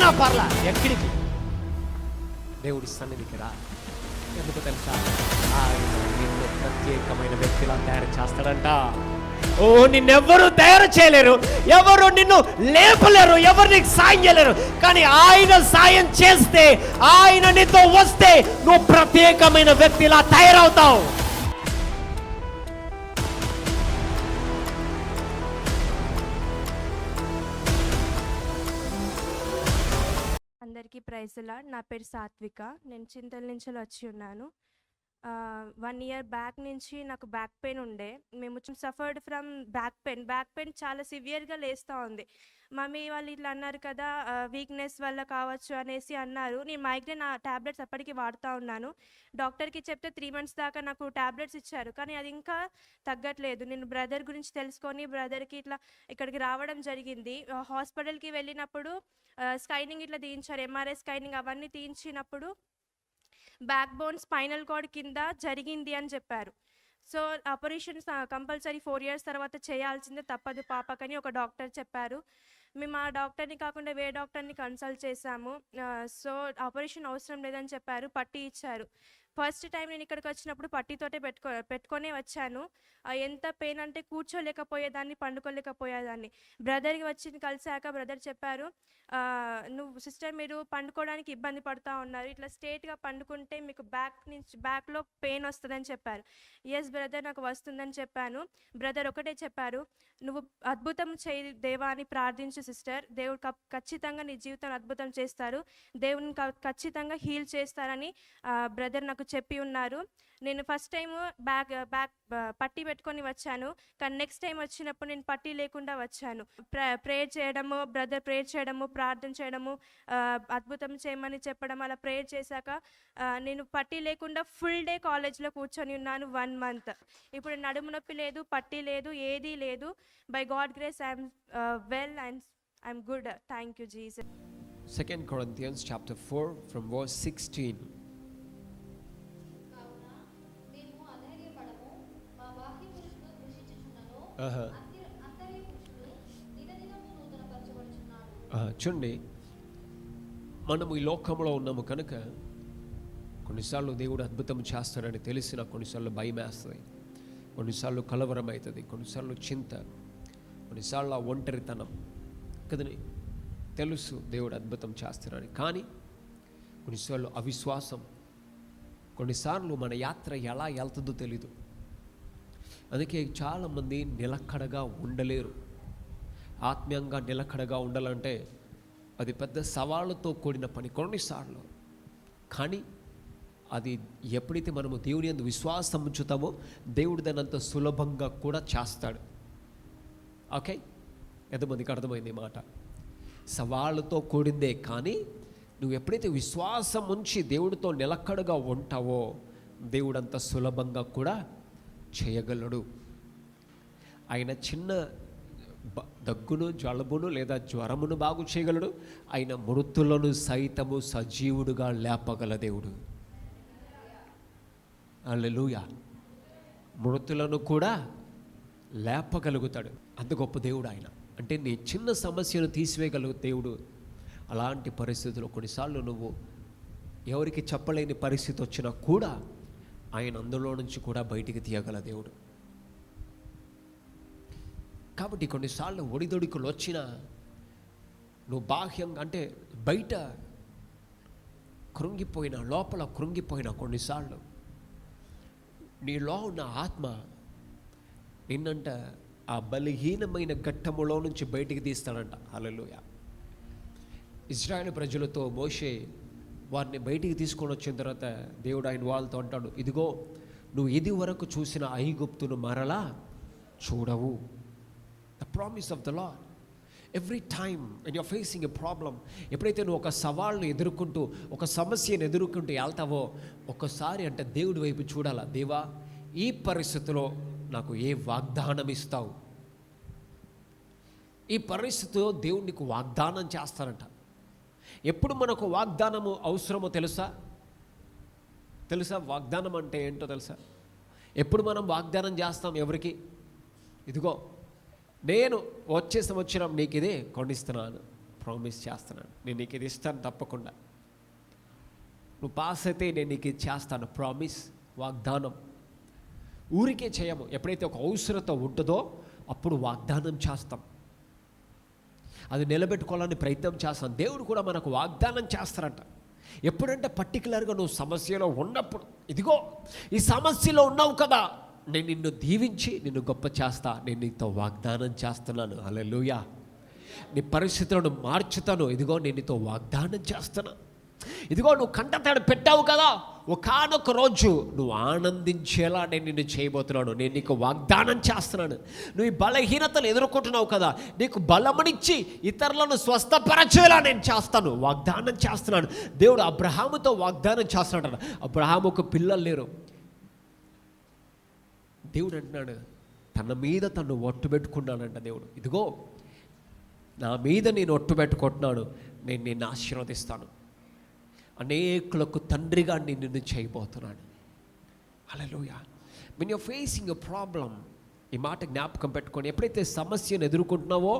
ఏమైనా పర్లా, ఎక్కడికి? దేవుడి సన్నిధికి రా. ఎందుకు తెలుసా? ఆయన నిన్ను ప్రత్యేకమైన వ్యక్తిలా తయారు చేస్తాడంట. ఓ, నిన్నెవ్వరూ తయారు చేయలేరు, ఎవరు నిన్ను లేపలేరు, ఎవరు నీకు సాయం చేయలేరు. కానీ ఆయన సాయం చేస్తే, ఆయన నీతో వస్తే నువ్వు ప్రత్యేకమైన వ్యక్తిలా తయారవుతావు. అందరికీ ప్రైజ్ లార్డ్. నా పేరు సాత్విక. నేను చింతల నుంచి వచ్చి ఉన్నాను. 1 ఇయర్ బ్యాక్ నుంచి నాకు బ్యాక్ పెయిన్ ఉండే. మేము సఫర్డ్ ఫ్రమ్ బ్యాక్ పెయిన్ చాలా సివియర్గా లేస్తూ ఉంది. మమ్మీ వాళ్ళు ఇట్లా అన్నారు కదా, వీక్నెస్ వల్ల కావచ్చు అనేసి అన్నారు. నేను మైగ్రేన్ ట్యాబ్లెట్స్ అప్పటికి వాడుతూ ఉన్నాను. డాక్టర్కి చెప్తే 3 మంత్స్ దాకా నాకు ట్యాబ్లెట్స్ ఇచ్చారు, కానీ అది ఇంకా తగ్గట్లేదు. నేను బ్రదర్ గురించి తెలుసుకొని బ్రదర్కి ఇక్కడికి రావడం జరిగింది. హాస్పిటల్కి వెళ్ళినప్పుడు స్కైనింగ్ ఇట్లా తీయించారు, ఎంఆర్ఐ స్కైనింగ్ అవన్నీ తీయించినప్పుడు బ్యాక్ బోన్ స్పైనల్ కార్డ్ కింద జరిగింది అని చెప్పారు. సో ఆపరేషన్ కంపల్సరీ 4 ఇయర్స్ తర్వాత చేయాల్సిందే, తప్పదు పాపకని ఒక డాక్టర్ చెప్పారు. మేము ఆ డాక్టర్ని కాకుండా వేరే డాక్టర్ని కన్సల్ట్ చేశాము. సో ఆపరేషన్ అవసరం లేదని చెప్పారు, పట్టీ ఇచ్చారు. ఫస్ట్ టైం నేను ఇక్కడికి వచ్చినప్పుడు పట్టీతోటే పెట్టుకొనే వచ్చాను. ఎంత పెయిన్ అంటే కూర్చోలేకపోయేదాన్ని, పండుకోలేకపోయేదాన్ని. బ్రదర్కి వచ్చి కలిసాక బ్రదర్ చెప్పారు, నువ్వు సిస్టర్ మీరు పండుకోవడానికి ఇబ్బంది పడుతూ ఉన్నారు, ఇట్లా స్ట్రేట్గా పండుకుంటే మీకు బ్యాక్లో పెయిన్ వస్తుందని చెప్పారు. ఎస్ బ్రదర్ నాకు వస్తుందని చెప్పాను. బ్రదర్ ఒకటే చెప్పారు, నువ్వు అద్భుతం చేయి దేవా అని ప్రార్థించు సిస్టర్, దేవుడు ఖచ్చితంగా నీ జీవితం అద్భుతం చేస్తారు, దేవుని ఖచ్చితంగా హీల్ చేస్తారని బ్రదర్ నాకు చెప్పి ఉన్నారు. నేను ఫస్ట్ టైం బ్యాక్ పట్టీ పెట్టుకొని వచ్చాను, కానీ నెక్స్ట్ టైం వచ్చినప్పుడు నేను పట్టీ లేకుండా వచ్చాను. ప్రేయర్ చేయడము, బ్రదర్ ప్రేయర్ చేయడము, ప్రార్థన చేయడము, అద్భుతం చేయమని చెప్పడం, అలా ప్రేయర్ చేశాక నేను పట్టీ లేకుండా ఫుల్ డే కాలేజ్లో కూర్చొని ఉన్నాను 1 మంత్. ఇప్పుడు నడుము నొప్పి లేదు, పట్టీ లేదు, ఏదీ లేదు. By God grace I'm well and I'm good. Thank you Jesus. 2 Corinthians chapter 4 from verse 16. చూడండి, మనము ఈ లోకంలో ఉన్నాము కనుక కొన్నిసార్లు దేవుడు అద్భుతం చేస్తాడని తెలిసిన కొన్నిసార్లు భయం వేస్తుంది, కొన్నిసార్లు కలవరం అవుతుంది, కొన్నిసార్లు చింత, కొన్నిసార్లు ఒంటరితనం కదని తెలుసు దేవుడు అద్భుతం చేస్తాడని. కానీ కొన్నిసార్లు అవిశ్వాసం, కొన్నిసార్లు మన యాత్ర ఎలా వెళ్తుందో తెలీదు. అందుకే చాలామంది నిలకడగా ఉండలేరు. ఆత్మీయంగా నిలకడగా ఉండాలంటే అది పెద్ద సవాళ్ళతో కూడిన పని కొన్నిసార్లు. కానీ అది ఎప్పుడైతే మనము దేవుని యందు విశ్వాసం ఉంచుతామో దేవుడు దాన్ని అంత సులభంగా కూడా చేస్తాడు. ఓకే, ఎంతమందికి అర్థమైంది ఈ మాట? సవాళ్ళతో కూడిందే, కానీ నువ్వు ఎప్పుడైతే విశ్వాసం ఉంచి దేవుడితో నిలకడగా ఉంటావో దేవుడు అంత సులభంగా కూడా చేయగలడు. ఆయన చిన్న దగ్గును, జలుబును లేదా జ్వరమును బాగు చేయగలడు. ఆయన మృతులను సైతము సజీవుడుగా లేపగల దేవుడు. హల్లెలూయా. మృతులను కూడా లేపగలుగుతాడు. అంత గొప్ప దేవుడు ఆయన. అంటే నీ చిన్న సమస్యను తీసివేయగల దేవుడు. అలాంటి పరిస్థితుల్లో కొన్నిసార్లు నువ్వు ఎవరికి చెప్పలేని పరిస్థితి వచ్చినా కూడా ఆయన అందులో నుంచి కూడా బయటికి తీయగల దేవుడు. కాబట్టి కొన్నిసార్లు ఒడిదొడుకులు వచ్చినా నువ్వు బాహ్యంగా అంటే బయట కృంగిపోయినా, లోపల కృంగిపోయినా, కొన్నిసార్లు నీలో ఉన్న ఆత్మ నిన్నంట ఆ బలహీనమైన ఘట్టములో నుంచి బయటికి తీస్తాడంట. హల్లెలూయా. ఇశ్రాయేలు ప్రజలతో మోషే వారిని బయటికి తీసుకొని వచ్చిన తర్వాత దేవుడు ఆయన వాళ్ళతో అంటాడు, ఇదిగో నువ్వు ఇది వరకు చూసిన ఐగుప్తును మరలా చూడవు. The promise of the Lord. Every time when you're facing a problem, ఎప్పుడైతే నువ్వు ఒక సవాళ్ళను ఎదుర్కొంటూ, ఒక సమస్యను ఎదుర్కొంటూ వెళ్తావో ఒక్కసారి అంటే దేవుడి వైపు చూడాలా. దేవా, ఈ పరిస్థితిలో నాకు ఏ వాగ్దానం ఇస్తావు? ఈ పరిస్థితిలో దేవుడు నీకు వాగ్దానం చేస్తానంట. ఎప్పుడు మనకు వాగ్దానము అవసరమో తెలుసా? వాగ్దానం అంటే ఏంటో తెలుసా? ఎప్పుడు మనం వాగ్దానం చేస్తాం ఎవరికి? ఇదిగో నేను వచ్చే సంవత్సరం నీకు ఇదే కొనిస్తున్నాను, ప్రామిస్ చేస్తున్నాను, నేను నీకు ఇది ఇస్తాను తప్పకుండా. నువ్వు పాస్ అయితే నేను నీకు ఇది చేస్తాను. ప్రామిస్, వాగ్దానం. ఊరికే చేయము. ఎప్పుడైతే ఒక అవసరత ఉంటుందో అప్పుడు వాగ్దానం చేస్తాం, అది నిలబెట్టుకోవాలని ప్రయత్నం చేస్తాం. దేవుడు కూడా మనకు వాగ్దానం చేస్తారంట. ఎప్పుడంటే పర్టికులర్గా నువ్వు సమస్యలో ఉన్నప్పుడు, ఇదిగో ఈ సమస్యలో ఉన్నావు కదా, నేను నిన్ను దీవించి నిన్ను గొప్ప చేస్తా, నేను నీతో వాగ్దానం చేస్తున్నాను. హల్లెలూయా. నీ పరిస్థితులను మార్చుతాను, ఇదిగో నేను నీతో వాగ్దానం చేస్తున్నా. ఇదిగో నువ్వు కంటతడి పెట్టావు కదా, ఒకానొక రోజు నువ్వు ఆనందించేలా నేను నిన్ను చేయబోతున్నాను. నేను నీకు వాగ్దానం చేస్తున్నాను. నువ్వు ఈ బలహీనతలు ఎదుర్కొంటున్నావు కదా, నీకు బలమునిచ్చి ఇతరులను స్వస్థపరచేలా నేను చేస్తాను, వాగ్దానం చేస్తున్నాను. దేవుడు అబ్రహాముతో వాగ్దానం చేస్తున్నాడు. అబ్రహాముకు పిల్లలు లేరు. దేవుడు అంటున్నాడు, తన మీద తను ఒట్టు పెట్టుకున్నాడంట దేవుడు. ఇదిగో నా మీద నేను ఒట్టు పెట్టుకుంటున్నాను, నేను నిన్ను ఆశీర్వదిస్తాను, అనేకులకు తండ్రిగా నేను నిన్ను చేయబోతున్నాను. హల్లెలూయా. when you're facing a problem, ఈ మాట జ్ఞాపకం పెట్టుకొని, ఎప్పుడైతే సమస్యను ఎదుర్కొంటున్నావో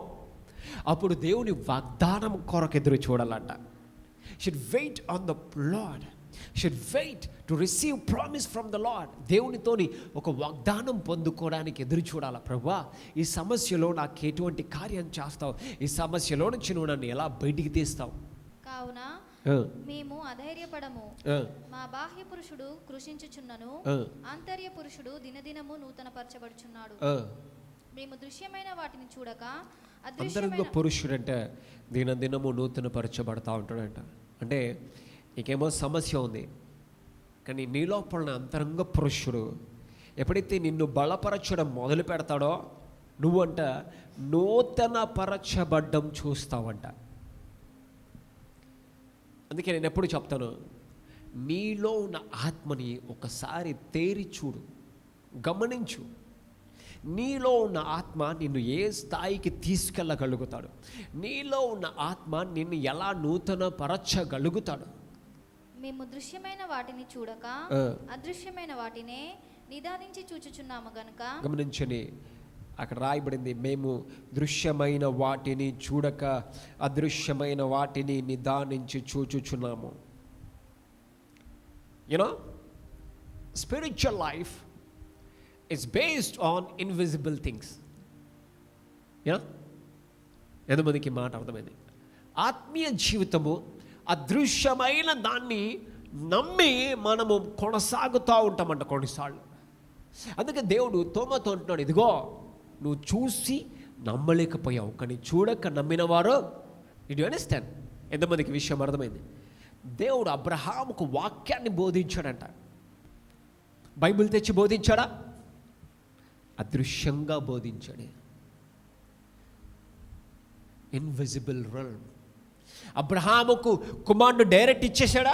అప్పుడు దేవుని వాగ్దానం కొరకు ఎదురు చూడాలంట. should wait on the Lord, should wait to receive promise from the Lord. దేవునితోని ఒక వాగ్దానం పొందుకోవడానికి ఎదురు చూడాలి. ప్రభువా, ఈ సమస్యలో నాకు ఎటువంటి కార్యం చేస్తావు, ఈ సమస్యలో నుంచి నువ్వు నన్ను ఎలా బయటికి తీస్తావు. కావున మేము అధైర్యపడము, మా బాహ్య పురుషుడు కృషించుచున్నను, ఆంతర్య పురుషుడు దినదినము నూతన పరచబడుచున్నాడు. మేము దృశ్యమైన వాటిని చూడక అంతరంగ పురుషుడు అంటే దినదినము నూతన పరచబడతా ఉంటాడంట. అంటే నీకేమో సమస్య ఉంది, కానీ నీ లోపల అంతరంగ పురుషుడు ఎప్పుడైతే నిన్ను బలపరచడం మొదలు పెడతాడో నువ్వంట నూతన పరచబడ్డం చూస్తావంట. అందుకే నేను ఎప్పుడు చెప్తాను, నీలో ఉన్న ఆత్మని ఒకసారి తేరి చూడు, గమనించు. నీలో ఉన్న ఆత్మ నిన్ను ఏ స్థాయికి తీసుకెళ్ళగలుగుతాడు, నీలో ఉన్న ఆత్మ నిన్ను ఎలా నూతన పరచగలుగుతాడు. మేము దృశ్యమైన వాటిని చూడక అదృశ్యమైన వాటినే నిదానించి చూచుచున్నాము గనుక. గమనించని, అక్కడ రాయబడింది, మేము దృశ్యమైన వాటిని చూడక అదృశ్యమైన వాటిని నిదానించి చూచుచున్నాము. You know, spiritual life it's based on invisible things. You know, ఎంతమందికి మాట అర్థమైంది? ఆత్మీయ జీవితము అదృశ్యమైన దాన్ని నమ్మి మనము కొనసాగుతూ ఉంటామంట కొన్నిసార్లు. అందుకే దేవుడు తోమాతో అంటున్నాడు, ఇదిగో నువ్వు చూసి నమ్మలేకపోయావు, కానీ చూడక నమ్మిన వారు. You understand? ఎంతమందికి విషయం అర్థమైంది? దేవుడు అబ్రహాముకు వాక్యాన్ని బోధించాడంట. బైబిల్ తెచ్చి బోధించాడా? అదృశ్యంగా బోధించాడు. Invisible realm. అబ్రహాముకు కుమారుడు డైరెక్ట్ ఇచ్చేసాడా?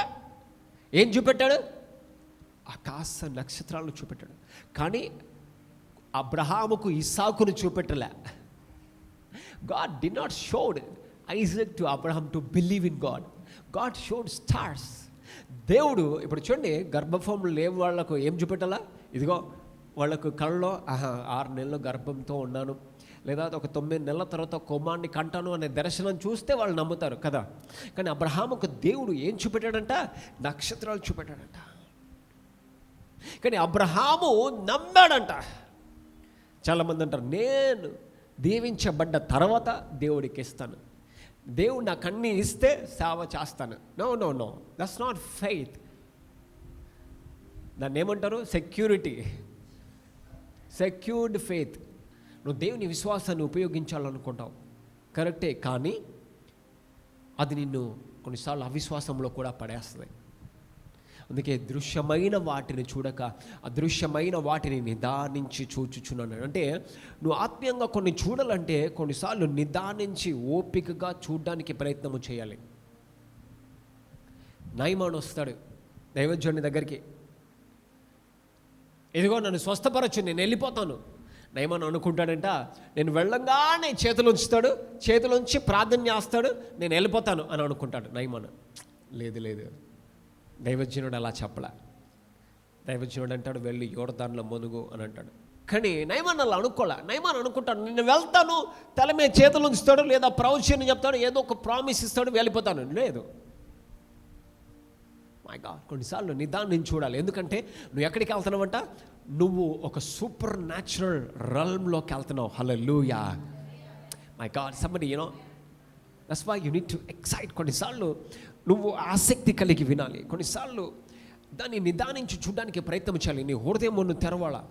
ఏం చూపెట్టాడు? ఆకాశ నక్షత్రాలను చూపెట్టాడు. కానీ అబ్రహాముకు ఇస్సాకును చూపెట్టలే. God did not showed Isaac to Abraham to believe in God. God showed stars. దేవుడు ఇప్పుడు చూడండి, గర్భఫలంలో లేని వాళ్ళకు ఏం చూపెట్టాలా? ఇదిగో వాళ్ళకు కళ్ళలో 6 నెలలు గర్భంతో ఉన్నాను, లేదా ఒక 9 నెలల తర్వాత కుమారుని కంటాను అనే దర్శనం చూస్తే వాళ్ళు నమ్ముతారు కదా. కానీ అబ్రహాముకు దేవుడు ఏం చూపెట్టాడంట? నక్షత్రాలు చూపెట్టాడంట. కానీ అబ్రహాము నమ్మాడంట. చాలామంది అంటారు, నేను దీవించబడ్డ తర్వాత దేవుడికి ఇస్తాను, దేవుడు నాకు అన్నీ ఇస్తే సేవ చేస్తాను. No no no, that's not faith. దాన్ని ఏమంటారు? Security, secured faith. నువ్వు దేవుని విశ్వాసాన్ని ఉపయోగించాలనుకుంటావు, కరెక్టే, కానీ అది నిన్ను కొన్నిసార్లు అవిశ్వాసంలో కూడా పడేస్తుంది. అందుకే దృశ్యమైన వాటిని చూడక అదృశ్యమైన వాటిని నిదానించి చూచుచున్నాను. అంటే నువ్వు ఆత్మీయంగా కొన్ని చూడాలంటే కొన్నిసార్లు నిదానించి ఓపికగా చూడడానికి ప్రయత్నము చేయాలి. నయమాను వస్తాడు దైవజనుని దగ్గరికి, ఇదిగో నన్ను స్వస్థపరచు, నేను వెళ్ళిపోతాను. నయమాను అనుకుంటాడంట, నేను వెళ్ళంగానే చేతులు ఉంచుతాడు, చేతులుంచి ప్రార్థన చేస్తాడు, నేను వెళ్ళిపోతాను అని అనుకుంటాడు నయమాను. లేదు లేదు, దైవజనుడు అలా చెప్పలే. దైవజనుడు అంటాడు, వెళ్ళి యోర్దానులో మునుగు అని అంటాడు. కానీ నయమాన్ అలా అనుకోలే. నయమాన్ అనుకుంటాను, నేను వెళ్తాను, తల మీద చేతులు ఉంచుతాడు, లేదా ప్రవచనం చెప్తాడు, ఏదో ఒక ప్రామిస్ ఇస్తాడు, వెళ్ళిపోతాను. లేదు, మై గాడ్, కొన్నిసార్లు నిదానం చూడాలి. ఎందుకంటే నువ్వు ఎక్కడికి వెళ్తున్నావంట, నువ్వు ఒక సూపర్ న్యాచురల్ రల్మ్లోకి వెళ్తున్నావు. Hallelujah, my God, somebody you know, that's why you need to excite. కొన్నిసార్లు నువ్వు ఆసక్తి కలిగి వినాలి, కొన్నిసార్లు దాన్ని నిదానించి చూడడానికి ప్రయత్నం చేయాలి. నీ హృదయం నువ్వు తెరవాలా,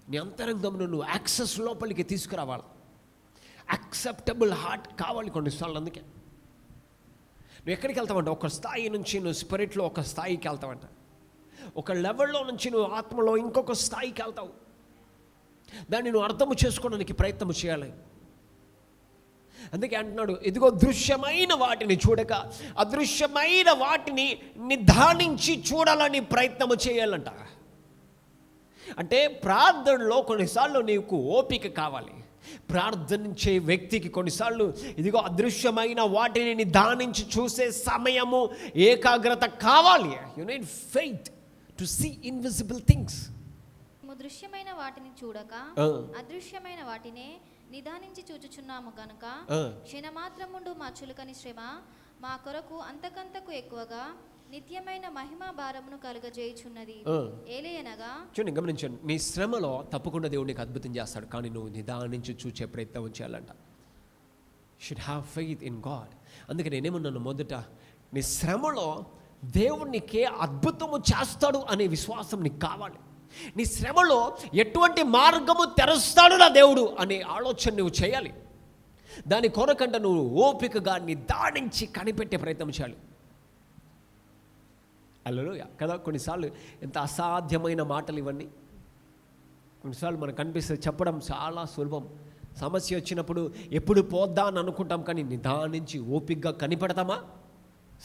నీ అంతరంగంను నువ్వు యాక్సెస్ లోపలికి తీసుకురావాలి. యాక్సెప్టబుల్ హార్ట్ కావాలి కొన్నిసార్లు. అందుకే నువ్వు ఎక్కడికి వెళ్తావంట, ఒక స్థాయి నుంచి నువ్వు స్పిరిట్లో ఒక స్థాయికి వెళ్తావంట, ఒక లెవెల్లో నుంచి నువ్వు ఆత్మలో ఇంకొక స్థాయికి వెళ్తావు. దాన్ని నువ్వు అర్థము చేసుకోవడానికి ప్రయత్నం చేయాలి. అందుకే అంటున్నాడు, ఇదిగో దృశ్యమైన వాటిని చూడక అదృశ్యమైన వాటిని నిదానించి చూడాలని ప్రయత్నం చేయాలంట. అంటే ప్రార్థనలో కొన్నిసార్లు నీకు ఓపిక కావాలి. ప్రార్థనించే వ్యక్తికి కొన్నిసార్లు ఇదిగో అదృశ్యమైన వాటిని నిదానించి చూసే సమయము, ఏకాగ్రత కావాలి. You need faith to see invisible things. దృశ్యమైన వాటిని చూడక అదృశ్యమైన వాటినే నిదానించి చూచుచున్నాము కనుక క్షణమాత్రముండు మా చులకని శ్రమ మా కొరకు అంతకంతకు ఎక్కువగా నిత్యమైన మహిమా భారమును కలుగజేయుచున్నది. ఏలయనగా చూడండి, గమనించండి, నీ శ్రమలో తప్పకుండా దేవుడు నీకు అద్భుతం చేస్తాడు, కానీ నువ్వు నిదానించి చూచే ప్రయత్నం చేయాలంట. Should have faith in God. అందుకే నేనేమన్నాను మొదట, నీ శ్రమలో దేవుడు నీకే అద్భుతము చేస్తాడు అనే విశ్వాసం నీకు కావాలి. నీ శ్రమలో ఎటువంటి మార్గము తెరుస్తాడు నా దేవుడు అనే ఆలోచన నువ్వు చేయాలి. దాని కొరకంట నువ్వు ఓపికగా నిదానించి కనిపెట్టే ప్రయత్నం చేయాలి. హల్లెలూయా కదా. కొన్నిసార్లు ఎంత అసాధ్యమైన మాటలు ఇవన్నీ. కొన్నిసార్లు మనకు కనిపిస్తుంది, చెప్పడం చాలా సులభం. సమస్య వచ్చినప్పుడు ఎప్పుడు పోద్దా అని అనుకుంటాం, కానీ నిదానించి ఓపికగా కనిపెడతామా?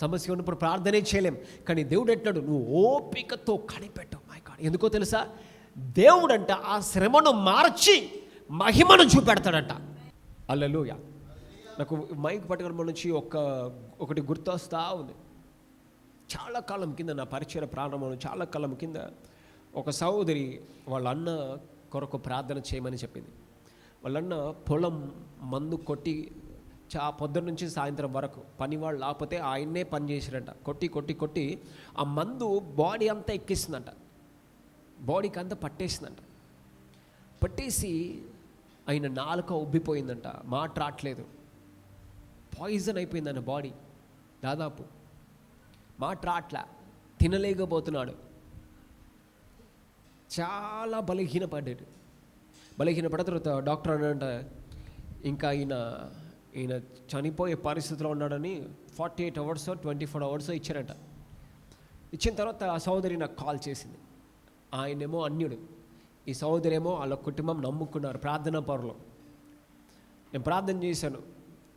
సమస్య ఉన్నప్పుడు ప్రార్థనే చేయలేం, కానీ దేవుడు ఎట్లాడు, నువ్వు ఓపికతో కనిపెట్టు. మై గాడ్, ఎందుకో తెలుసా, దేవుడంట ఆ శ్రమను మార్చి మహిమను చూపెడతాడంట. హల్లెలూయా. నాకు మైక్ పట్టుకున్న నుంచి ఒకటి గుర్తొస్తా ఉంది. చాలా కాలం కింద, నా పరిచయ ప్రారంభంలో చాలా కాలం కింద ఒక సహోదరి వాళ్ళ అన్న కొరకు ప్రార్థన చేయమని చెప్పింది. వాళ్ళన్న పొలం మందు కొట్టి పొద్దున్న నుంచి సాయంత్రం వరకు పని వాళ్ళు లేకపోతే ఆయన్నే పని చేసిరంట. కొట్టి కొట్టి కొట్టి ఆ మందు బాడీ అంతా ఎక్కిస్తుందంట, బాడీకి అంతా పట్టేసిందంట. పట్టేసి ఆయన నాలుక ఉబ్బిపోయిందంట, మాట రావట్లేదు, పాయిజన్ అయిపోయిందంట బాడీ. దాదాపు మాట రాట్లా, తినలేకపోతున్నాడు, చాలా బలహీనపడ్డాడు. బలహీనపడిన తర్వాత డాక్టర్ అనంట, ఇంకా ఈయన చనిపోయే పరిస్థితిలో ఉన్నాడని 48 hours 24 hours ఇచ్చారంట. ఇచ్చిన తర్వాత ఆ సహోదరి నాకు కాల్ చేసింది. ఆయనేమో అన్యుడు, ఈ సహోదరి ఏమో వాళ్ళ కుటుంబం నమ్ముకున్నారు, ప్రార్థనా పరులు. నేను ప్రార్థన చేశాను,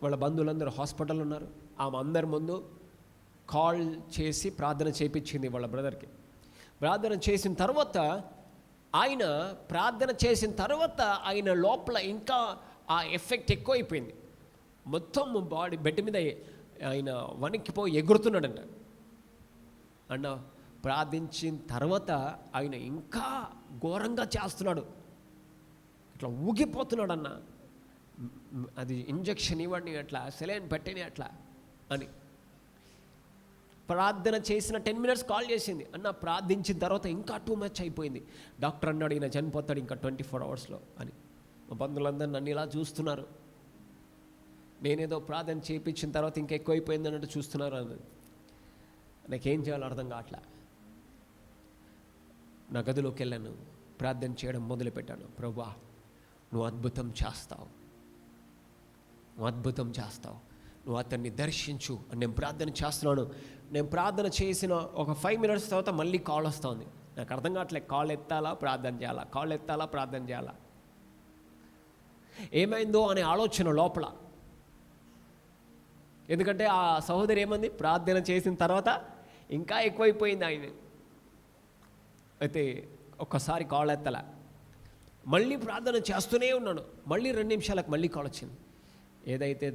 వాళ్ళ బంధువులందరూ హాస్పిటల్ ఉన్నారు. ఆమె అందరి ముందు కాల్ చేసి ప్రార్థన చేయించింది వాళ్ళ బ్రదర్కి. ప్రార్థన చేసిన తర్వాత ఆయన లోపల ఇంకా ఆ ఎఫెక్ట్ ఎక్కువైపోయింది. మొత్తం బాడీ బెడ్ మీద ఆయన వణికిపోయి ఎగురుతున్నాడంట. అన్న ప్రార్థించిన తర్వాత ఆయన ఇంకా ఘోరంగా చేస్తున్నాడు, ఇట్లా ఊగిపోతున్నాడు అన్న. అది ఇంజక్షన్ ఇవ్వండి అట్లా, సెలైన్ పెట్టని అట్లా అని. ప్రార్థన చేసిన 10 minutes కాల్ చేసింది. అన్న ప్రార్థించిన తర్వాత ఇంకా టూ మచ్ అయిపోయింది, డాక్టర్ అన్నాడు ఈయన చనిపోతాడు ఇంకా 24 hours అని. మా బంధువులందరూ నన్ను ఇలా చూస్తున్నారు, నేనేదో ప్రార్థన చేయించిన తర్వాత ఇంకా ఎక్కువైపోయింది అన్నట్టు చూస్తున్నారు అన్నది. నాకేం చేయాలో అర్థం కావట్లే. నా గదిలోకి వెళ్ళాను, ప్రార్థన చేయడం మొదలుపెట్టాను. ప్రభువా, నువ్వు అద్భుతం చేస్తావు, నువ్వు అతన్ని దర్శించు అని నేను ప్రార్థన చేస్తున్నాను. నేను ప్రార్థన చేసిన ఒక 5 minutes తర్వాత మళ్ళీ కాల్ వస్తుంది. నాకు అర్థం కావట్లేదు, కాల్ ఎత్తాలా ప్రార్థన చేయాలా, ఏమైందో అనే ఆలోచన లోపల. ఎందుకంటే ఆ సహోదరి ఏమంది, ప్రార్థన చేసిన తర్వాత ఇంకా ఎక్కువైపోయింది ఆయన. అయితే ఒక్కసారి కాల్ ఎత్తలా, మళ్ళీ ప్రార్థన చేస్తూనే ఉన్నాను. మళ్ళీ 2 నిమిషాలకు మళ్ళీ కాల్ వచ్చింది. ఏదైతే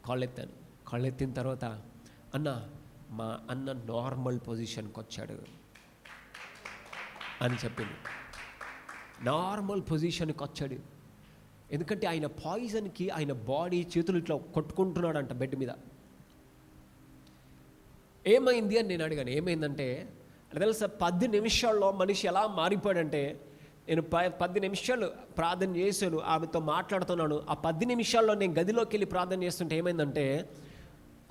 కాల్ ఎత్తాను. కాల్ ఎత్తిన తర్వాత, మా అన్న నార్మల్ పొజిషన్కి వచ్చాడు అని చెప్పింది. నార్మల్ పొజిషన్కి వచ్చాడు. ఎందుకంటే ఆయన పాయిజన్కి ఆయన బాడీ చేతులు ఇట్లా కొట్టుకుంటున్నాడంట బెడ్ మీద. ఏమైంది అని నేను అడిగాను. ఏమైందంటే తెలుసా, 10 నిమిషాల్లో మనిషి ఎలా మారిపోయాడంటే, నేను 10 నిమిషాలు ప్రార్థన చేశాను, ఆమెతో మాట్లాడుతున్నాను. ఆ 10 నిమిషాల్లో నేను గదిలోకి వెళ్ళి ప్రార్థన చేస్తుంటే ఏమైందంటే,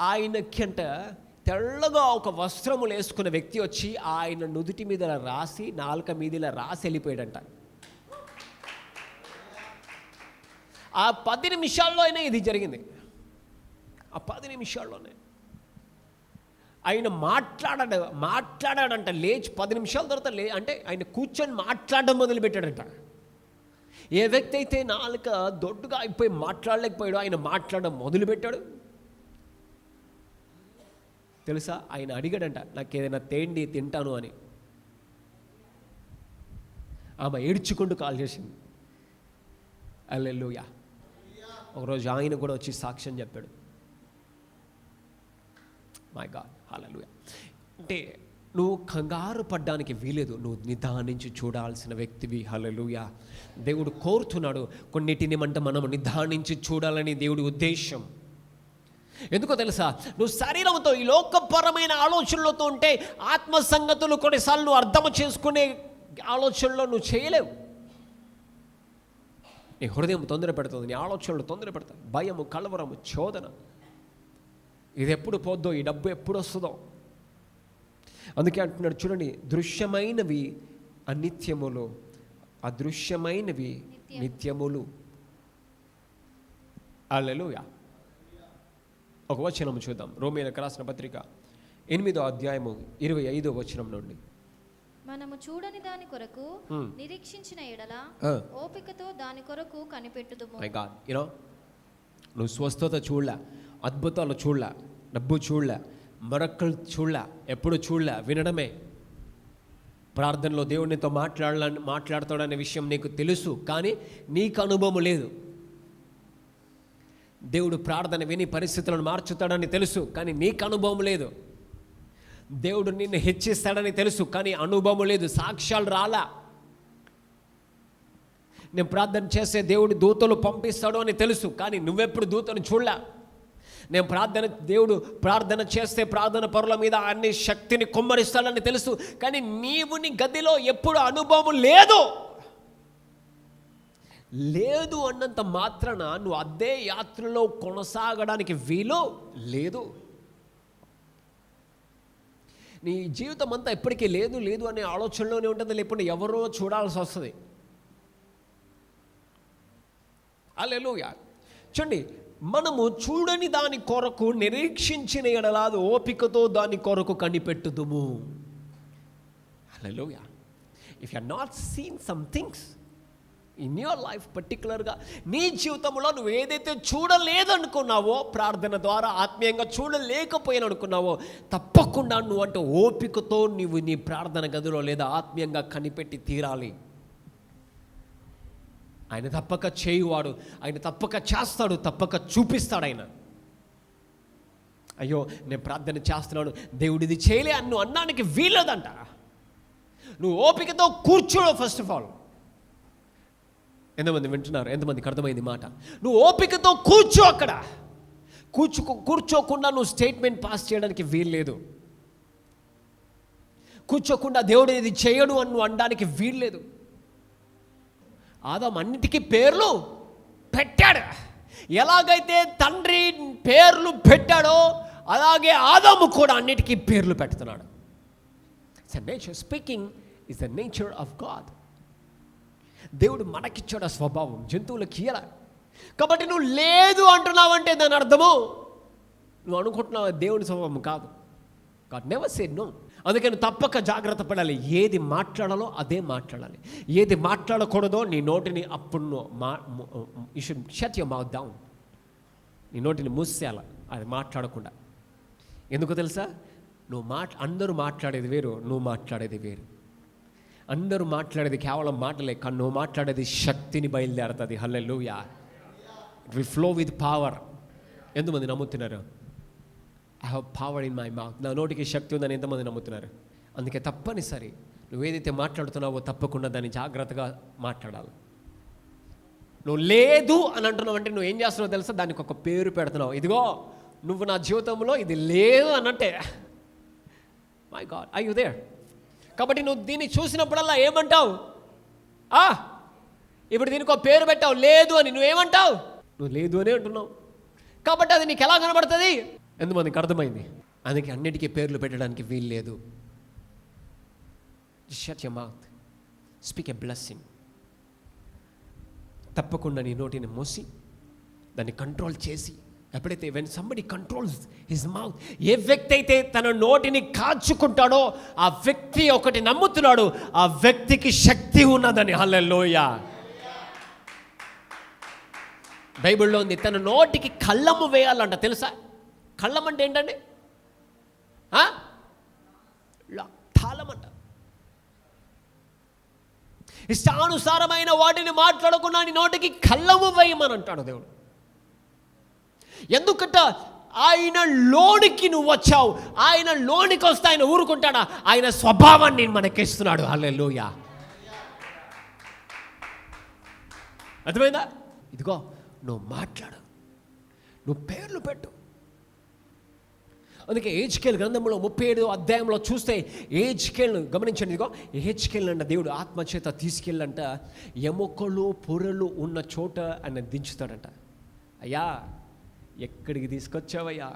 ఆయనకి తెల్లగా ఒక వస్త్రములు వేసుకున్న వ్యక్తి వచ్చి ఆయన నుదుటి మీద రాసి, నాలుక మీద ఇలా రాసి వెళ్ళిపోయాడంట. ఆ 10 నిమిషాల్లోనే ఇది జరిగింది. ఆ 10 నిమిషాల్లోనే ఆయన మాట్లాడాడంట. లేచి 10 నిమిషాల తర్వాత అంటే ఆయన కూర్చొని మాట్లాడడం మొదలుపెట్టాడంట. ఏ వ్యక్తి అయితే నాలుక దొడ్డుగా అయిపోయి మాట్లాడలేకపోయాడో ఆయన మాట్లాడడం మొదలుపెట్టాడు. తెలుసా, ఆయన అడిగాడంట, నాకు ఏదైనా తేండి తింటాను అని. ఆమె ఏడ్చుకుంటూ కాల్ చేసింది. హల్లెలూయా. ఒకరోజు ఆయన కూడా వచ్చి సాక్ష్యం చెప్పాడు. మై గాడ్, హల్లెలూయా. అంటే నువ్వు కంగారు పడ్డానికి వీలేదు, నువ్వు నిదానించి చూడాల్సిన వ్యక్తివి. హల్లెలూయా. దేవుడు కోరుతున్నాడు కొన్నిటిని మనం నిదానించి చూడాలని దేవుడి ఉద్దేశం. ఎందుకో తెలుసా, నువ్వు శరీరంతో ఈ లోకపరమైన ఆలోచనలతో ఉంటే ఆత్మ సంగతులు కొన్నిసార్లు నువ్వు అర్థం చేసుకునే ఆలోచనలో నువ్వు చేయలేవు. నీ హృదయం తొందర పెడుతుంది, నీ ఆలోచనలు తొందర పెడతాయి, భయము, కలవరము, చోదన. ఇది ఎప్పుడు పోద్దో, ఈ డబ్బు ఎప్పుడు వస్తుందో. అందుకే అంటున్నాడు చూడండి, దృశ్యమైనవి అనిత్యములు, అదృశ్యమైనవి నిత్యములు. హల్లెలూయా. ఒక వచనం చూద్దాం. రోమీయులకు రాసిన పత్రిక 8వ అధ్యాయము 25వ వచనం నుండి. మనము చూడని దాని కొరకు నిరీక్షించిన ఎడల ఓపికతో దాని కొరకు కనిపెట్టుదుము. మై గాడ్, నువ్వు స్వస్థత చూడలే, అద్భుతాలు చూడలే, డబ్బు చూడలే, మరక్కలు చూడలే, ఎప్పుడు చూడలే, వినడమే. ప్రార్థనలో దేవునితో మాట్లాడతాడనే విషయం నీకు తెలుసు, కానీ నీకు అనుభవం లేదు. దేవుడు ప్రార్థన విని పరిస్థితులను మార్చుతాడని తెలుసు, కానీ నీకు అనుభవం లేదు. దేవుడు నిన్ను హెచ్చిస్తాడని తెలుసు, కానీ అనుభవం లేదు, సాక్ష్యాలు రాలా. నేను ప్రార్థన చేస్తే దేవుడు దూతలు పంపిస్తాడు అని తెలుసు, కానీ నువ్వెప్పుడు దూతను చూడలే. దేవుడు ప్రార్థన చేస్తే ప్రార్థన పరుల మీద అన్ని శక్తిని కుమ్మరిస్తాడని తెలుసు, కానీ నీవు నీ గదిలో ఎప్పుడు అనుభవం లేదు అన్నంత మాత్రాన నువ్వు అదే యాత్రలో కొనసాగడానికి వీలు లేదు. నీ జీవితం అంతా ఎప్పటికీ లేదు అనే ఆలోచనలోనే ఉంటుంది, లేకపోతే ఎవరో చూడాల్సి వస్తుంది. హల్లెలూయా. చూడండి, మనము చూడని దాని కొరకు నిరీక్షించిన ఎడలాదు ఓపికతో దాని కొరకు కనిపెట్టుదుము. Hallelujah. If you are not seen some things in your life, పర్టికులర్గా నీ జీవితంలో నువ్వు ఏదైతే చూడలేదనుకున్నావో, ప్రార్థన ద్వారా ఆత్మీయంగా చూడలేకపోయాను అనుకున్నావో, తప్పకుండా నువ్వు అంటే ఓపికతో నువ్వు నీ ప్రార్థన గదిలో లేదా ఆత్మీయంగా కనిపెట్టి తీరాలి. ఆయన తప్పక చేయువాడు, ఆయన తప్పక చేస్తాడు, తప్పక చూపిస్తాడు. ఆయన అయ్యో నేను ప్రార్థన చేస్తున్నాను, దేవుడు ఇది చేయలే అని నువ్వు అన్నానికి వీలదంట. నువ్వు ఓపికతో కూర్చోడు. ఫస్ట్ ఆఫ్ ఆల్, ఎంతమంది వింటున్నారు? ఎంతమందికి అర్థమైంది మాట? నువ్వు ఓపికతో కూర్చో. అక్కడ కూర్చోకుండా నువ్వు స్టేట్మెంట్ పాస్ చేయడానికి వీల్లేదు. కూర్చోకుండా దేవుడు ఇది చేయడు అని నువ్వు అనడానికి వీల్లేదు. ఆదాము అన్నిటికీ పేర్లు పెట్టాడు. ఎలాగైతే తండ్రి పేర్లు పెట్టాడో అలాగే ఆదాము కూడా అన్నిటికీ పేర్లు పెడుతున్నాడు. It's a nature. Speaking is the nature of God. దేవుడు మనకిచ్చాడు ఆ స్వభావం, జంతువులకి ఇయ్యాల. కాబట్టి నువ్వు లేదు అంటున్నావంటే దాని అర్థము నువ్వు అనుకుంటున్నావు దేవుని స్వభావం కాదు. God never said no. అందుకని తప్పక జాగ్రత్త పడాలి. ఏది మాట్లాడాలో అదే మాట్లాడాలి, ఏది మాట్లాడకూడదో నీ నోటిని అప్పుడు you should shut your mouth down. నీ నోటిని మూసేయాల అది మాట్లాడకుండా. ఎందుకు తెలుసా? అందరూ మాట్లాడేది వేరు, నువ్వు మాట్లాడేది వేరు. అందరూ మాట్లాడేది కేవలం మాటలే, కానీ నువ్వు మాట్లాడేది శక్తిని బయలుదేరుతుంది. Hallelujah. It will flow with power. ఎంతమంది నమ్ముతున్నారు? I have power in my mouth. నా నోటికి శక్తి ఉందని ఎంతమంది నమ్ముతున్నారు? అందుకే తప్పనిసరి నువ్వేదైతే మాట్లాడుతున్నావో తప్పకుండా దాన్ని జాగ్రత్తగా మాట్లాడాలి. నువ్వు లేదు అని అంటున్నావు అంటే నువ్వు ఏం చేస్తున్నావు తెలుసా? దానికి ఒక పేరు పెడుతున్నావు. ఇదిగో నువ్వు నా జీవితంలో ఇది లేదు అన్నట్టే. My God, I you there? కాబట్టి నువ్వు దీన్ని చూసినప్పుడల్లా ఏమంటావు? ఇప్పుడు దీనికి ఒక పేరు పెట్టావు, లేదు అని. నువ్వేమంటావు? నువ్వు లేదు అని అంటున్నావు. కాబట్టి అది నీకు ఎలా కనబడుతుంది? ఎంతమందికి అర్థమైంది? అందుకే అన్నిటికీ పేర్లు పెట్టడానికి వీలు లేదు. Shut your mouth, speak a blessing. తప్పకుండా నీ నోటిని మూసి దాన్ని కంట్రోల్ చేసి, ఎప్పుడైతే when somebody controls his mouth, ఏ వ్యక్తి అయితే తన నోటిని కాచుకుంటాడో ఆ వ్యక్తి ఒకటి నమ్ముతున్నాడు, ఆ వ్యక్తికి శక్తి ఉన్నదని. హల్లెలూయా. బైబిల్లో ఉంది, తన నోటికి కళ్ళము వేయాలంట. తెలుసా కళ్ళం అంటే ఏంటండి? తాళమంట. ఇష్టానుసారమైన వాటిని మాట్లాడకుండా నీ నోటికి కళ్ళము వేయమని అంటాడు దేవుడు. ఎందుకంట ఆయన లోనికి నువ్వు వచ్చావు. ఆయన లోనికి వస్తే ఆయన ఊరుకుంటాడా? ఆయన స్వభావాన్ని మనకిస్తున్నాడు. హల్లెలూయా. అర్థమైందా? ఇదిగో నువ్వు మాట్లాడు, నువ్వు పేర్లు పెట్టు. అందుకే హెజ్కేలు గ్రంథంలో 37వ అధ్యాయంలో చూస్తే హెజ్కేలును గమనించండి. ఇదిగో హెజ్కేలు అంట దేవుడు ఆత్మచేత తీసుకెళ్ళంట ఎముకలు పొరలు ఉన్న చోట ఆయన దించుతాడంట. అయ్యా ఎక్కడికి తీసుకొచ్చావయ్యా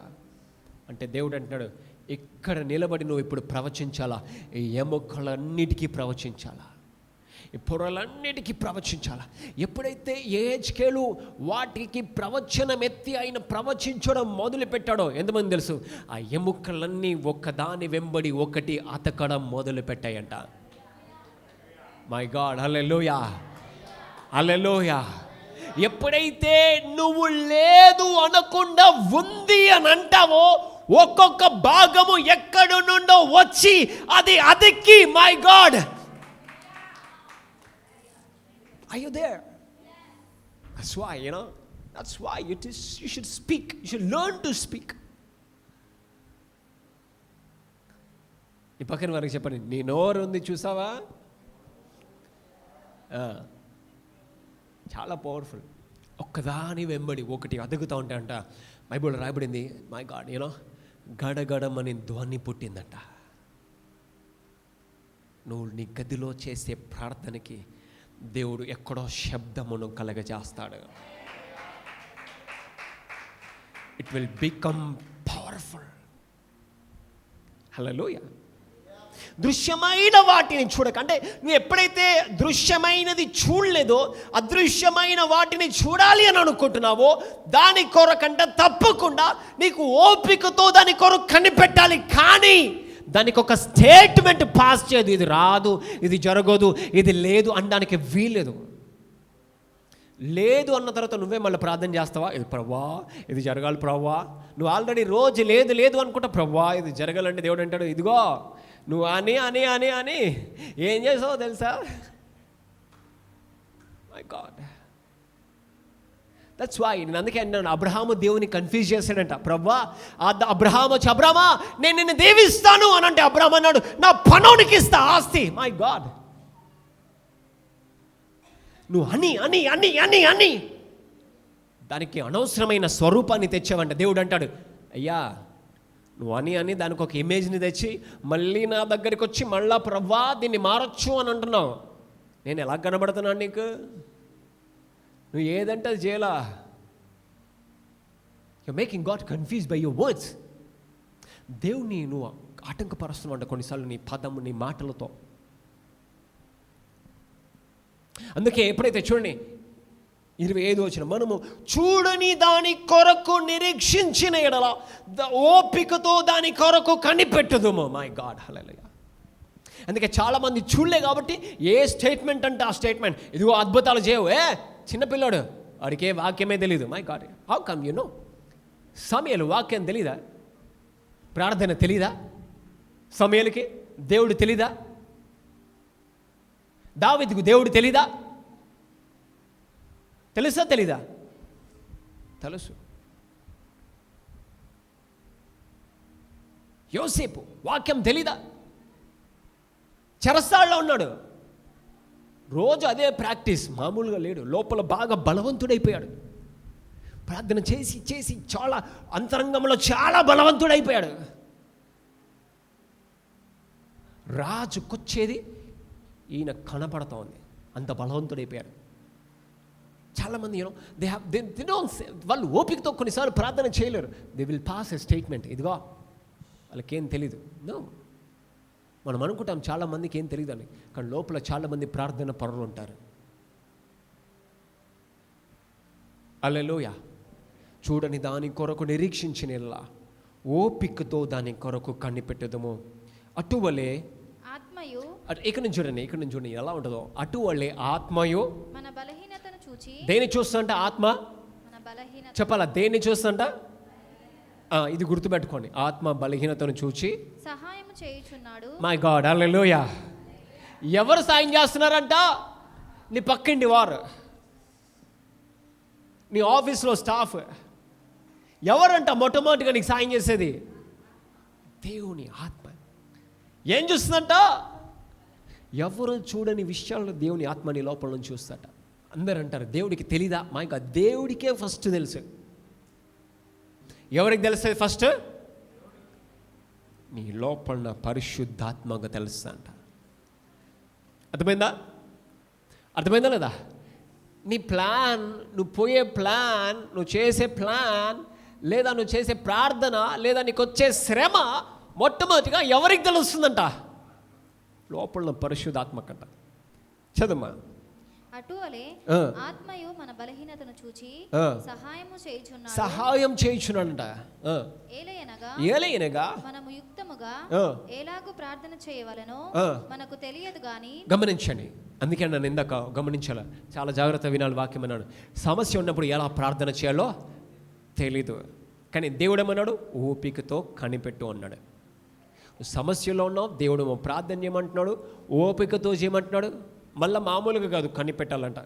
అంటే దేవుడు అంటున్నాడు, ఇక్కడ నిలబడి నువ్వు ఇప్పుడు ప్రవచించాలా, ఈ ఎముకలన్నిటికీ ప్రవచించాలా, ఈ పొరలన్నిటికీ ప్రవచించాలా. ఎప్పుడైతే హెజ్కేలు వాటికి ప్రవచనం ఎత్తి ఆయన ప్రవచించడం మొదలుపెట్టాడో, ఎంతమంది తెలుసు? ఆ ఎముకలన్నీ ఒకదాని వెంబడి ఒకటి అతకడం మొదలుపెట్టాయంట. మై గాడ్, హల్లెలూయా, హల్లెలూయా. ఎప్పుడైతే నువ్వు లేదు అనకుండా ఉంది అని అంటావో, ఒక్కొక్క భాగము ఎక్కడి నుండో వచ్చి అది అతికి, my God, are you there? That's why, that's why you should speak. You should learn to speak. ఈ పక్కన వారికి చెప్పండి, నీ నోరు ఉంది చూసావా? చాలా పవర్ఫుల్. ఒక్కదాని వెంబడి ఒకటి అదుగుతూ ఉంటాయంట. బైబిల్లో రాయబడింది, మై గాడ్, గడగడమని ధ్వని పుట్టిందంట. నువ్వు నీ గదిలో చేసే ప్రార్థనకి దేవుడు ఎక్కడో శబ్దమును కలగజేస్తాడు. It will become powerful. Hallelujah. దృశ్యమైన వాటిని చూడక, అంటే నువ్వు ఎప్పుడైతే దృశ్యమైనది చూడలేదో అదృశ్యమైన వాటిని చూడాలి అని అనుకుంటున్నావో, దాని కొరకంట తప్పకుండా నీకు ఓపికతో దాని కొరకు కనిపెట్టాలి. కానీ దానికి ఒక స్టేట్మెంట్ పాస్ చేయదు. ఇది రాదు, ఇది జరగదు, ఇది లేదు అనడానికి వీల్లేదు. లేదు అన్న తర్వాత నువ్వే మళ్ళీ ప్రార్థన చేస్తావా? ఇది ప్రవ్వా, ఇది జరగాలి ప్రవ్వా. నువ్వు ఆల్రెడీ రోజు లేదు లేదు అనుకుంటా, ప్రవ్వా ఇది జరగాలంటే దేవుడు అంటాడు, ఇదిగో నువ్వు అని అని అని అని ఏం చేసావో తెలుసా? మై గాడ్, దట్స్ వై నేను అందుకే అన్నాను, అబ్రహాము దేవుని కన్ఫ్యూజ్ చేశాడంట. ప్రవ్వా, అబ్రహాము వచ్చి, అబ్రహమా నేను నిన్ను దీవిస్తాను అని అంటే అబ్రహాం అన్నాడు, నా పనోనికి ఇస్తా ఆస్తి. మై గాడ్, నువ్వు అని అని అని అని అని దానికి అనవసరమైన స్వరూపాన్ని తెచ్చావంట. దేవుడు అంటాడు, అయ్యా నువ్వు అని అని దానికి ఒక ఇమేజ్ని తెచ్చి మళ్ళీ నా దగ్గరికి వచ్చి మళ్ళా ప్రవ్వా దీన్ని మారచ్చు అని అంటున్నావు. నేను ఎలా కనబడుతున్నాను నీకు? నువ్వు ఏదంటే అది చేయాలా? You making God confuse by your words. దేవుని నువ్వు ఆటంకపరుస్తున్నావు అంట కొన్నిసార్లు నీ పదము, నీ మాటలతో. అందుకే ఎప్పుడైతే చూడండి 25 వచ్చిన, మనము చూడని దాని కొరకు నిరీక్షించిన ఎడల ఓపికతో దాని కొరకు కనిపెట్టుదుము. మై గాడ్, హల్లెలూయా. అందుకే చాలామంది చూడలే కాబట్టి ఏ స్టేట్మెంట్ అంటే ఆ స్టేట్మెంట్. ఇదిగో అద్భుతాలు చేయవు. చిన్నపిల్లాడు, వాడికి వాక్యమే తెలీదు. My God, how come you know? సమయలు వాక్యం తెలీదా? ప్రార్థన తెలీదా? సమయలకి దేవుడు తెలీదా? దావీదుకు దేవుడు తెలీదా? తెలుసా తెలీదా? తెలుసు. యోసేపు వాక్యం తెలీదా? చెరసాల్లో ఉన్నాడు. రోజు అదే ప్రాక్టీస్, మామూలుగా లేడు. లోపల బాగా బలవంతుడైపోయాడు. ప్రార్థన చేసి చేసి చాలా అంతరంగంలో చాలా బలవంతుడైపోయాడు. రాజుకొచ్చేది ఈయన కనపడతా ఉంది, అంత బలవంతుడైపోయాడు. చాలామంది వాళ్ళు ఓపికతో కొన్నిసార్లు ప్రార్థన చేయలేరు. They will pass a statement, ఇదిగో వాళ్ళకేం తెలీదు. నో, మనం అనుకుంటాం చాలామందికి ఏం తెలియదు అని, కానీ లోపల చాలామంది ప్రార్థన పరులు ఉంటారు. హల్లెలూయా. చూడని దాని కొరకు నిరీక్షించినలా ఓపికతో దాని కొరకు కనిపెట్టదము. అటువలే ఆత్మయు, ఇక్కడ నుంచి చూడండి ఎలా ఉంటుందో. అటువలే ఆత్మయు మన బలహీనతను చూచి, దేన్ని చూస్తుంట? ఆత్మ మన బలహీనత చెప్పాలా, దేన్ని చూస్తుంట? ఇది గుర్తుపెట్టుకోండి, ఆత్మ బలహీనతను చూచి సహాయం చేయుచున్నాడు. మై గాడ్, హల్లెలూయా. ఎవరు సాయం చేస్తున్నారంట? నీ పక్కింటి వారు, నీ ఆఫీస్లో స్టాఫ్. ఎవరంట మొట్టమొదటిగా నీకు సాయం చేసేది? దేవుని ఆత్మ. ఏం చూస్తుందంట? ఎవరు చూడని విషయాల్లో దేవుని ఆత్మ నీ లోపల నుంచి చూస్తాట. అందరు అంటారు దేవుడికి తెలీదా? మా ఇంకా దేవుడికే ఫస్ట్ తెలుసు. ఎవరికి తెలుస్తుంది ఫస్ట్? నీ లోపల పరిశుద్ధాత్మగా తెలుస్తుందంట. అర్థమైందా లేదా? నీ ప్లాన్, నువ్వు పోయే ప్లాన్, నువ్వు చేసే ప్లాన్, లేదా నువ్వు చేసే ప్రార్థన, లేదా నీకు వచ్చే శ్రమ మొట్టమొదటిగా ఎవరికి తెలుస్తుందంట? లోపల పరిశుద్ధాత్మకంట. చదమ్మా. అటువలే ఆత్మయు మన బలహీనతను చూచి సహాయం చేయుచున్నాడంట. ఏలయనగా మనము యుక్తముగా ఎలాగూ ప్రార్థన చేయవలెనో మనకు తెలియదు గాని. గమనించండి, అందుకే నన్ను ఇందాక గమనించాల, చాలా జాగ్రత్త వినాలి వాక్యం అన్నాడు. సమస్య ఉన్నప్పుడు ఎలా ప్రార్థన చేయాలో తెలీదు, కానీ దేవుడు ఏమన్నాడు? ఓపికతో కనిపెట్టు అన్నాడు. సమస్యలో ఉన్నావు, దేవుడు ప్రార్థన చేయమంటున్నాడు, ఓపికతో చేయమంటున్నాడు. మళ్ళీ మామూలుగా కాదు, కనిపెట్టాలంట.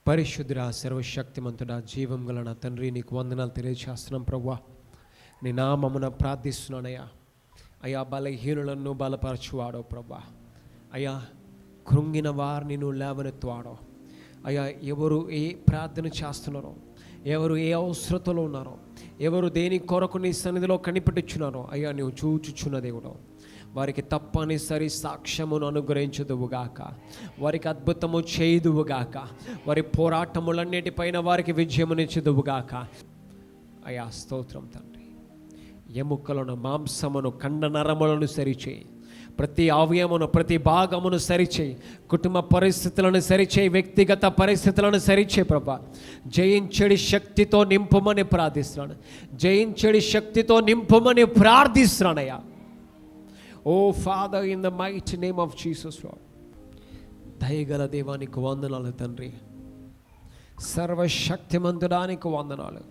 పరిశుద్ధుడా, సర్వశక్తిమంతుడా, జీవం గల నా తండ్రి, నీకు వందనాలు తెలియజేస్తున్నాం ప్రభువా. నీ నామమున ప్రార్థిస్తున్నానయ్యా. అయ్యా, బలహీనులను బలపరచువాడో ప్రభువా. అయ్యా, కృంగిన వారిని నువ్వు లేవనెత్తువాడో. అయ్యా, ఎవరు ఏ ప్రార్థన చేస్తున్నారో, ఎవరు ఏ అవసరతలో ఉన్నారో, ఎవరు దేని కొరకు నీ సన్నిధిలో కనిపెట్టుచున్నారో, అయ్యా నువ్వు చూచుచున్న దేవుడు, వారికి తప్పనిసరి సాక్ష్యమును అనుగ్రహించుదువుగాక, వారికి అద్భుతము చేయుదువుగాక, వారి పోరాటములన్నిటిపైన వారికి విజయమునిచ్చుదువుగాక. అయ్యా స్తోత్రం తండ్రి. ఎముకలను, మాంసమును, కండ నరములను సరిచేయి, ప్రతి అవయమును, ప్రతి భాగమును సరిచేయి, కుటుంబ పరిస్థితులను సరిచేయి, వ్యక్తిగత పరిస్థితులను సరిచేయి ప్రభా. జయించడి శక్తితో నింపమని ప్రార్థిస్తున్నాను, జయించడి శక్తితో నింపమని ప్రార్థిస్తున్నానయ్యా. O father, in the mighty name of Jesus Lord. దయగల దేవానికి వందనాలు తండ్రి, సర్వశక్తిమంతుడానికి వందనాలు.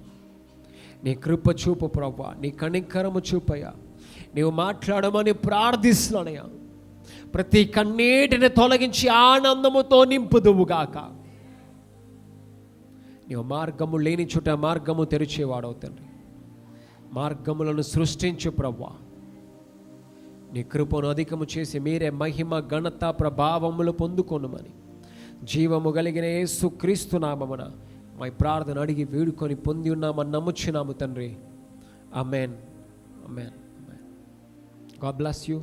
నీ కృప చూపు ప్రభా, నీ కనికరము చూపయ్యా. నీవు మాట్లాడమని ప్రార్థిస్తున్నానయ్యా. ప్రతి కన్నీటిని తొలగించి ఆనందముతో నింపుదువుగాక. నీవు మార్గము లేని చోట మార్గము తెరిచేవాడవు తండ్రి. మార్గములను సృష్టించు ప్రభువా. నీ కృపను అధికము చేసి మీరే మహిమ, ఘనత, ప్రభావములు పొందుకొనుమని జీవము కలిగిన యేసుక్రీస్తు నామమున మా ప్రార్థన అడిగి వేడుకొని పొంది ఉన్నామని నమ్ముచున్నాము తండ్రి. ఆమేన్, ఆమేన్. God bless you.